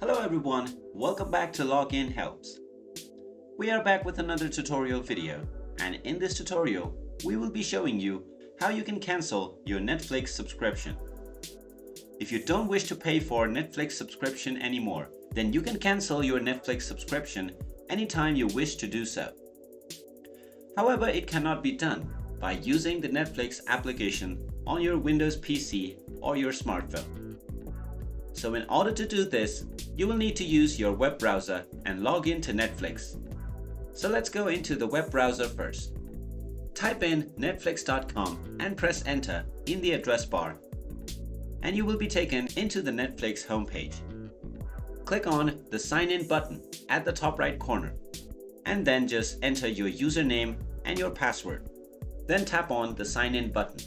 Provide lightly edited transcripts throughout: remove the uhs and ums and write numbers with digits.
Hello everyone, welcome back to Login Helps. We are back with another tutorial video, and in this tutorial we will be showing you how you can cancel your Netflix subscription. If you don't wish to pay for Netflix subscription anymore, then you can cancel your Netflix subscription anytime you wish to do so. However, it cannot be done by using the Netflix application on your Windows PC or your smartphone. So in order to do this, you will need to use your web browser and log in to Netflix. So let's go into the web browser first. Type in netflix.com and press enter in the address bar, and you will be taken into the Netflix homepage. Click on the sign in button at the top right corner, and then just enter your username and your password. Then tap on the sign in button.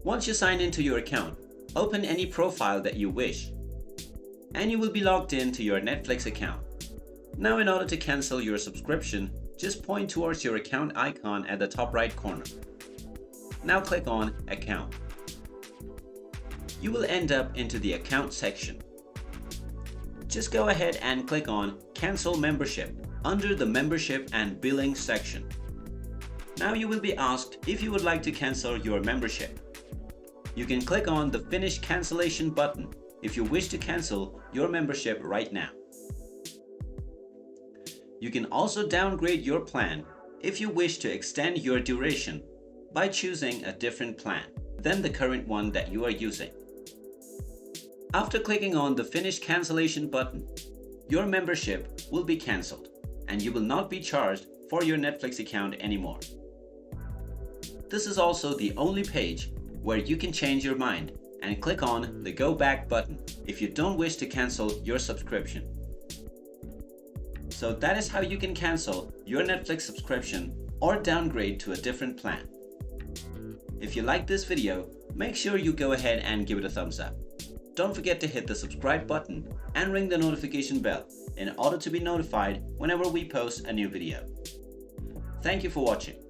Once you sign into your account, open any profile that you wish, and you will be logged into your Netflix account. Now, in order to cancel your subscription, just point towards your account icon at the top right corner. Now click on Account. You will end up into the Account section. Just go ahead and click on Cancel Membership under the Membership and Billing section. Now you will be asked if you would like to cancel your membership. You can click on the Finish Cancellation button if you wish to cancel your membership right now. You can also downgrade your plan if you wish to extend your duration by choosing a different plan than the current one that you are using. After clicking on the Finish Cancellation button, your membership will be cancelled and you will not be charged for your Netflix account anymore. This is also the only page where you can change your mind and click on the Go Back button if you don't wish to cancel your subscription. So that is how you can cancel your Netflix subscription or downgrade to a different plan. If you like this video, make sure you go ahead and give it a thumbs up. Don't forget to hit the subscribe button and ring the notification bell in order to be notified whenever we post a new video. Thank you for watching.